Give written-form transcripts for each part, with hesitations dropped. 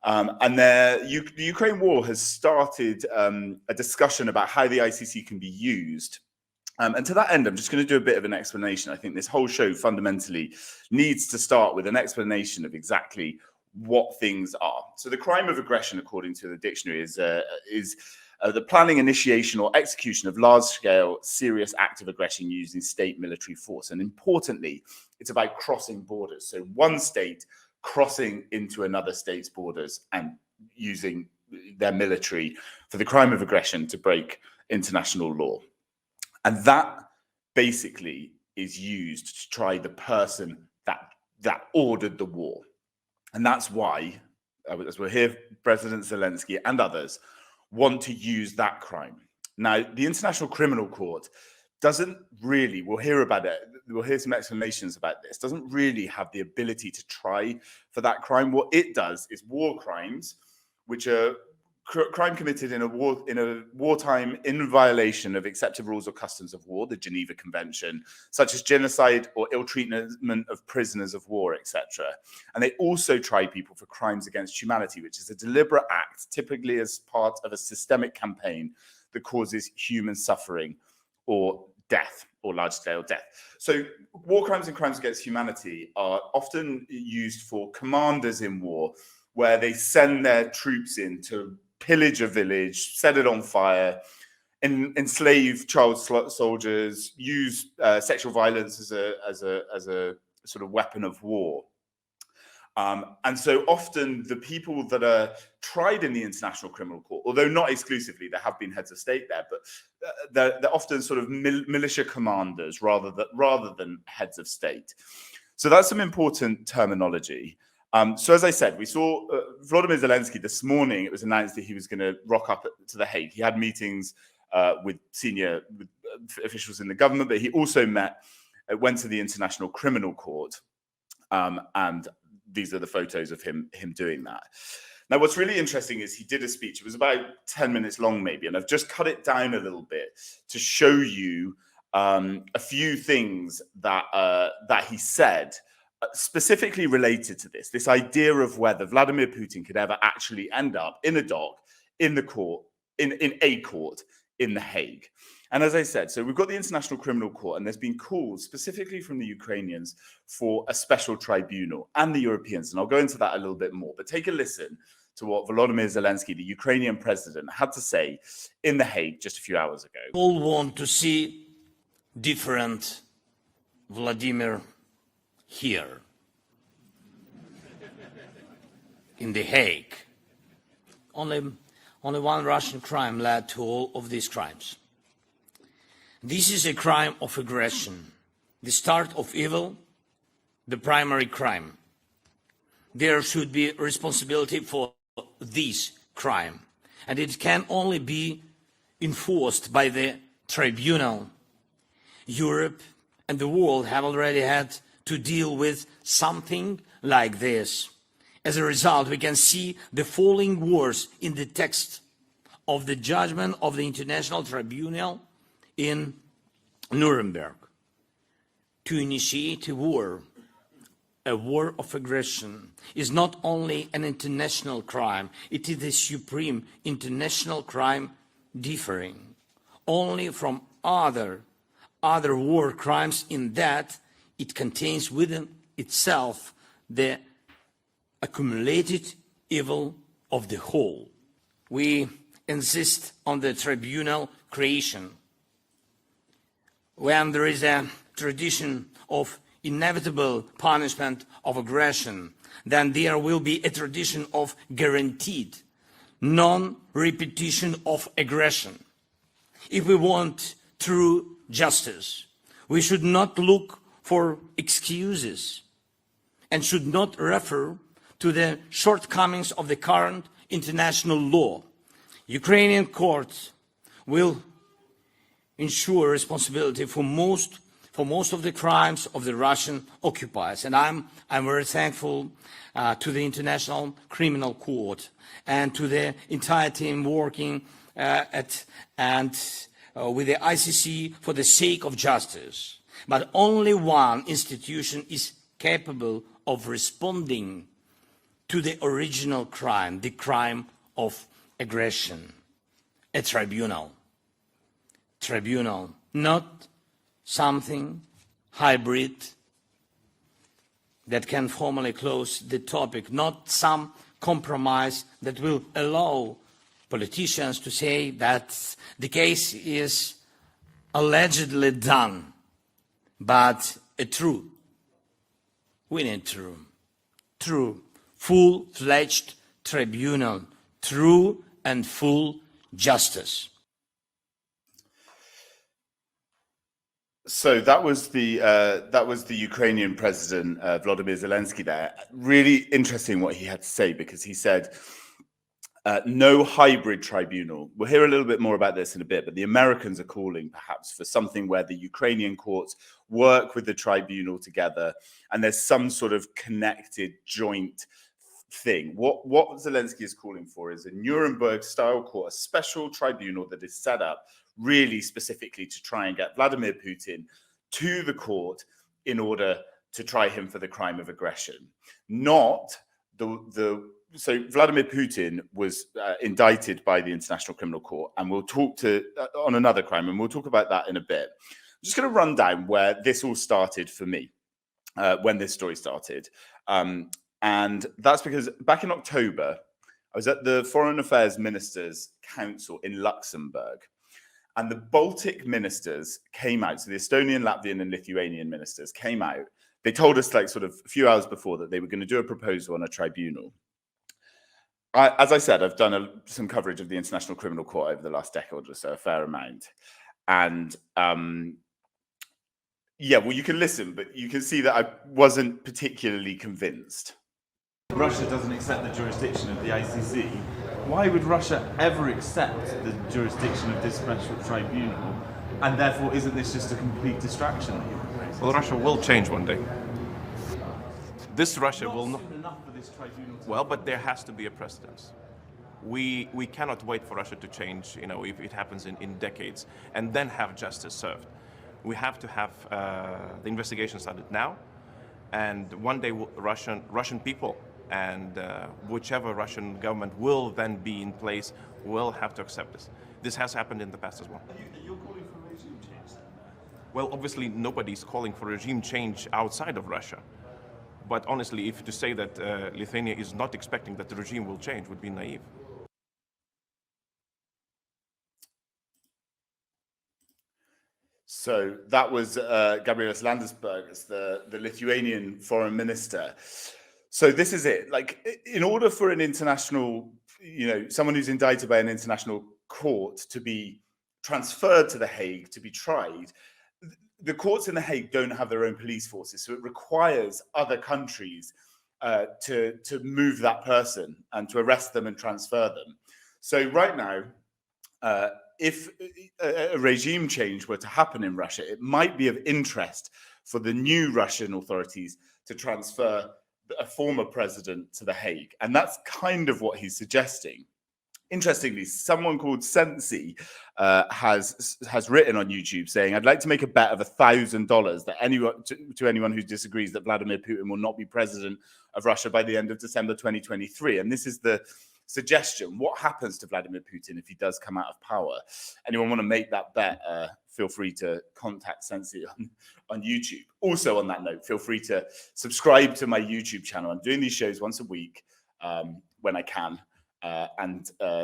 The Ukraine war has started a discussion about how the ICC can be used. And to that end, I'm just going to do a bit of an explanation. I think this whole show fundamentally needs to start with an explanation of exactly what things are. So the crime of aggression, according to the dictionary, is the planning, initiation, or execution of large-scale, serious act of aggression using state military force. And importantly, it's about crossing borders. So one state crossing into another state's borders and using their military for the crime of aggression to break international law. And that basically is used to try the person that ordered the war. And that's why, as we'll hear, President Zelensky and others want to use that crime. Now, the International Criminal Court doesn't really, we'll hear about it, we'll hear some explanations about this, doesn't really have the ability to try for that crime. What it does is war crimes, which are crime committed in a wartime in violation of accepted rules or customs of war, the Geneva Convention, such as genocide or ill treatment of prisoners of war, etc. And they also try people for crimes against humanity, which is a deliberate act, typically as part of a systemic campaign that causes human suffering or death, or large-scale death. So war crimes and crimes against humanity are often used for commanders in war, where they send their troops in to pillage a village, set it on fire, enslave child soldiers, use sexual violence as a sort of weapon of war. And so often the people that are tried in the International Criminal Court, although not exclusively, there have been heads of state there, but they're often sort of militia commanders rather than heads of state. So that's some important terminology. So as I said, we saw Vladimir Zelensky this morning. It was announced that he was going to rock up to The Hague. He had meetings with senior officials in the government, but he also went to the International Criminal Court. And these are the photos of him doing that. Now, what's really interesting is he did a speech. It was about 10 minutes long, maybe, and I've just cut it down a little bit to show you a few things that he said, specifically related to this idea of whether Vladimir Putin could ever actually end up in a dock, in the court, in a court in The Hague. And as I said, so we've got the International Criminal Court, and there's been calls specifically from the Ukrainians for a special tribunal, and the Europeans, and I'll go into that a little bit more. But take a listen to what Volodymyr Zelensky, the Ukrainian president, had to say in The Hague just a few hours ago. All want to see different Vladimir here in The Hague. Only one Russian crime led to all of these crimes. This is a crime of aggression, the start of evil, the primary crime. There should be responsibility for this crime, and it can only be enforced by the tribunal. Europe and the world have already had to deal with something like this. As a result, we can see the following words in the text of the judgment of the International Tribunal in Nuremberg. To initiate a war of aggression, is not only an international crime, it is a supreme international crime differing only from other war crimes in that it contains within itself the accumulated evil of the whole. We insist on the tribunal creation. When there is a tradition of inevitable punishment of aggression, then there will be a tradition of guaranteed non-repetition of aggression. If we want true justice, we should not look for excuses and should not refer to the shortcomings of the current international law. Ukrainian courts will ensure responsibility for most of the crimes of the Russian occupiers. And I'm very thankful to the International Criminal Court and to the entire team working with the ICC for the sake of justice. But only one institution is capable of responding to the original crime, the crime of aggression. A tribunal. Tribunal, not something hybrid that can formally close the topic, not some compromise that will allow politicians to say that the case is allegedly done, but a true. We need true, full-fledged tribunal, true and full justice. So that was the Ukrainian president Vladimir Zelensky there. Really interesting what he had to say, because he said no hybrid tribunal. We'll hear a little bit more about this in a bit, but the Americans are calling perhaps for something where the Ukrainian courts work with the tribunal together and there's some sort of connected joint thing. What Zelensky is calling for is a Nuremberg-style court, a special tribunal that is set up really specifically to try and get Vladimir Putin to the court in order to try him for the crime of aggression. So Vladimir Putin was indicted by the International Criminal Court, and we'll talk on another crime, and we'll talk about that in a bit. I'm just going to run down where this all started for me, when this story started. And that's because back in October, I was at the Foreign Affairs Ministers' Council in Luxembourg. And the Baltic ministers came out, so the Estonian, Latvian, and Lithuanian ministers came out. They told us, like, sort of a few hours before, that they were going to do a proposal on a tribunal. As I said, I've done some coverage of the International Criminal Court over the last decade or so, a fair amount. And yeah, well, you can listen, but you can see that I wasn't particularly convinced. Russia doesn't accept the jurisdiction of the ICC. Why would Russia ever accept the jurisdiction of this special tribunal? And therefore, isn't this just a complete distraction? Well, Russia will change one day. This Russia will not. Enough for this tribunal to... Well, but there has to be a precedence. We cannot wait for Russia to change, if it happens in decades, and then have justice served. We have to have the investigation started now, and one day Russian people and whichever Russian government will then be in place will have to accept this. This has happened in the past as well. You're calling for regime change? Well, obviously nobody's calling for regime change outside of Russia. But honestly, if to say that Lithuania is not expecting that the regime will change would be naive. So that was Gabrielius Landsbergis, the Lithuanian foreign minister. So this is it. Like, in order for an international, someone who's indicted by an international court to be transferred to The Hague to be tried, the courts in The Hague don't have their own police forces. So it requires other countries to move that person and to arrest them and transfer them. So right now, if a regime change were to happen in Russia, it might be of interest for the new Russian authorities to transfer a former president to The Hague. And that's kind of what he's suggesting. Interestingly, someone called Sensi has written on YouTube saying, "I'd like to make a bet of $1,000 that anyone who disagrees that Vladimir Putin will not be president of Russia by the end of December 2023. And this is the suggestion. What happens to Vladimir Putin if he does come out of power? Anyone want to make that bet? Feel free to contact Sensi on YouTube. Also, on that note, feel free to subscribe to my YouTube channel. I'm doing these shows once a week when I can.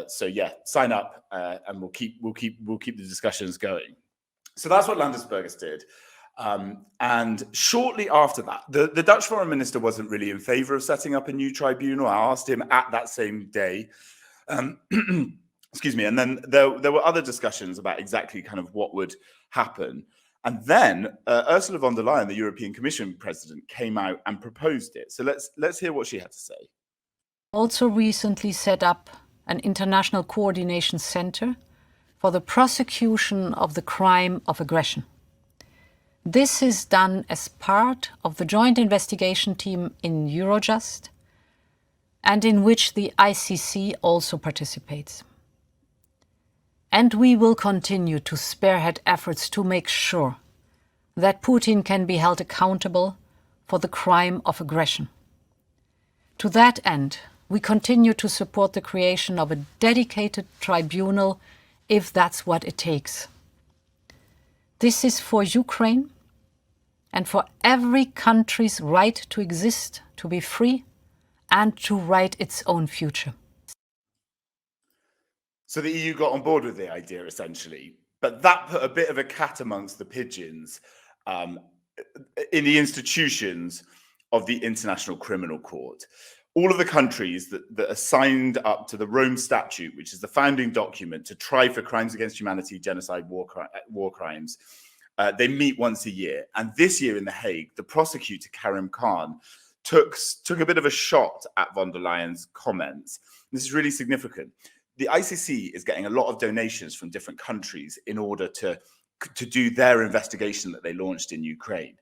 So yeah, sign up and we'll keep the discussions going. So that's what Landsbergis did. And shortly after that, the Dutch foreign minister wasn't really in favor of setting up a new tribunal. I asked him at that same day. Excuse me. And then there were other discussions about exactly kind of what would happen. And then Ursula von der Leyen, the European Commission president, came out and proposed it. So let's hear what she had to say. Also recently set up an international coordination center for the prosecution of the crime of aggression. This is done as part of the joint investigation team in Eurojust, and in which the ICC also participates. And we will continue to spearhead efforts to make sure that Putin can be held accountable for the crime of aggression. To that end, we continue to support the creation of a dedicated tribunal if that's what it takes. This is for Ukraine and for every country's right to exist, to be free, and to write its own future. So the EU got on board with the idea, essentially, but that put a bit of a cat amongst the pigeons in the institutions of the International Criminal Court. All of the countries that are signed up to the Rome Statute, which is the founding document to try for crimes against humanity, genocide, war crimes, they meet once a year. And this year in The Hague, the prosecutor, Karim Khan, took a bit of a shot at von der Leyen's comments. This is really significant. The ICC is getting a lot of donations from different countries in order to do their investigation that they launched in Ukraine.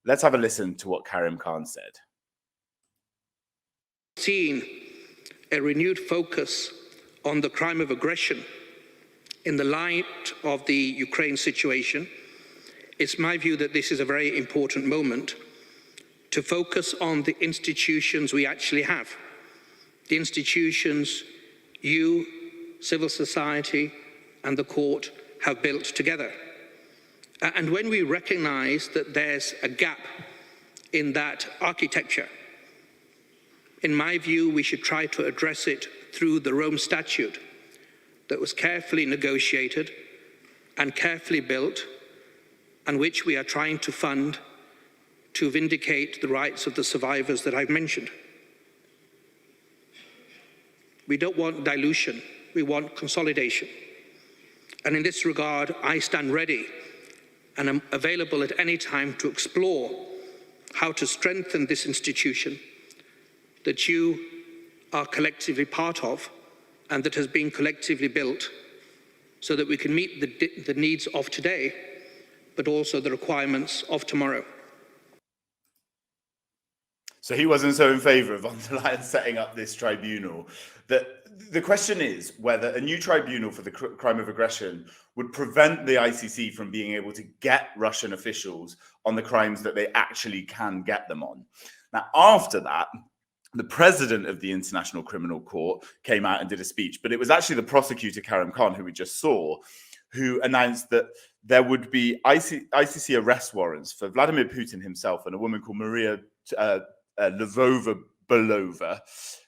Let's have a listen to what Karim Khan said. Seeing a renewed focus on the crime of aggression in the light of the Ukraine situation, it's my view that this is a very important moment to focus on the institutions we actually have. The institutions you, civil society, and the court have built together. And when we recognize that there's a gap in that architecture, in my view, we should try to address it through the Rome Statute that was carefully negotiated and carefully built, and which we are trying to fund to vindicate the rights of the survivors that I've mentioned. We don't want dilution, we want consolidation. And in this regard, I stand ready and am available at any time to explore how to strengthen this institution that you are collectively part of and that has been collectively built so that we can meet the needs of today, but also the requirements of tomorrow. So he wasn't so in favour of von der Leyen setting up this tribunal. The question is whether a new tribunal for the crime of aggression would prevent the ICC from being able to get Russian officials on the crimes that they actually can get them on. Now, after that, the president of the International Criminal Court came out and did a speech, but it was actually the prosecutor, Karim Khan, who we just saw, who announced that there would be ICC arrest warrants for Vladimir Putin himself and a woman called Maria Lvova-Belova,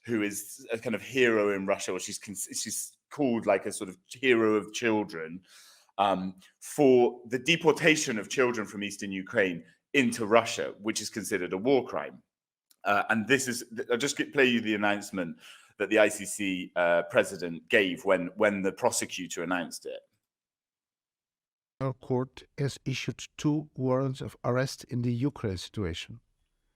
who is a kind of hero in Russia, or she's called like a sort of hero of children, for the deportation of children from Eastern Ukraine into Russia, which is considered a war crime. And this is, I'll just play you the announcement that the ICC president gave when the prosecutor announced it. Our court has issued 2 warrants of arrest in the Ukraine situation.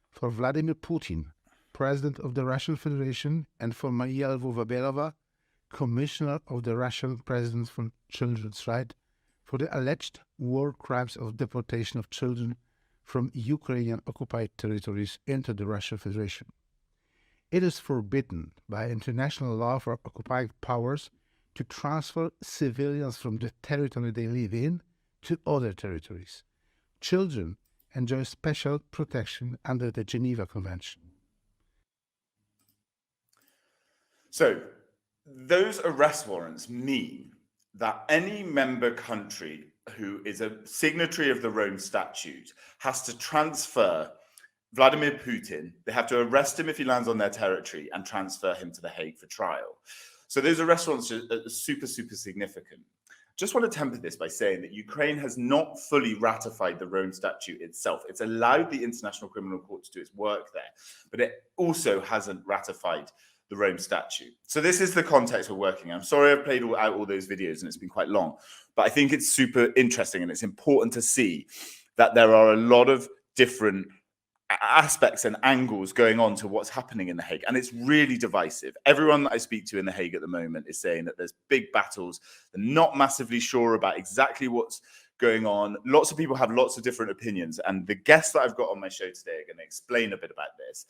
For Vladimir Putin, President of the Russian Federation, and for Maria Lvova-Belova, Commissioner of the Russian President for Children's Rights, for the alleged war crimes of deportation of children from Ukrainian occupied territories into the Russian Federation. It is forbidden by international law for occupied powers to transfer civilians from the territory they live in to other territories. Children enjoy special protection under the Geneva Convention. So those arrest warrants mean that any member country who is a signatory of the Rome Statute has to transfer Vladimir Putin. They have to arrest him if he lands on their territory and transfer him to The Hague for trial. So those arrest warrants are super, super significant. Just want to temper this by saying that Ukraine has not fully ratified the Rome Statute itself. It's allowed the International Criminal Court to do its work there, but it also hasn't ratified the Rome Statute. So this is the context we're working in. I'm sorry I've played out all those videos and it's been quite long, but I think it's super interesting and it's important to see that there are a lot of different aspects and angles going on to what's happening in The Hague, and it's really divisive. Everyone that I speak to in The Hague at the moment is saying that there's big battles. They're not massively sure about exactly what's going on. Lots of people have lots of different opinions, and the guests that I've got on my show today are going to explain a bit about this.